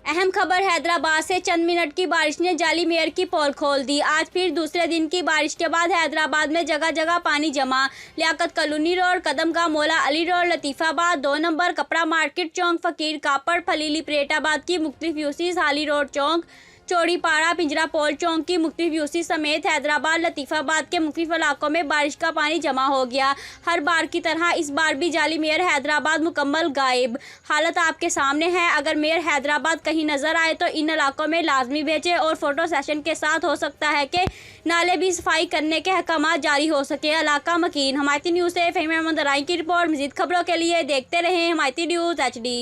अहम खबर हैदराबाद से। चंद मिनट की बारिश ने जाली मेयर की पोल खोल दी। आज फिर दूसरे दिन की बारिश के बाद हैदराबाद में जगह जगह पानी जमा। लियाकत कॉलोनी रोड, कदमगाह, मौला अली रोड, लतीफ़ाबाद 2 नंबर, कपड़ा मार्केट चौक, फकीर कापड़, फलीली, परेटाबाद की मुख्तलिफ यूसीज, हाली रोड चौक, चौड़ीपाड़ा, पिंजरा पोल चौक की मुख्तलिफ यूसी समेत हैदराबाद लतीफ़ाबाद के मुख्तलिफ इलाकों में बारिश का पानी जमा हो गया। हर बार की तरह इस बार भी जाली मेयर हैदराबाद मुकम्मल गायब। हालत आपके सामने है। अगर मेयर हैदराबाद कहीं नजर आए तो इन इलाकों में लाजमी भेजें और फोटो सेशन के साथ हो सकता है कि नाले भी सफाई करने के अहकाम जारी हो सके। इलाका मकीन। हमायती न्यूज़ से फ़हीम अहमद राय की रिपोर्ट। मज़ीद खबरों के लिए देखते रहें हमायती न्यूज़ HD।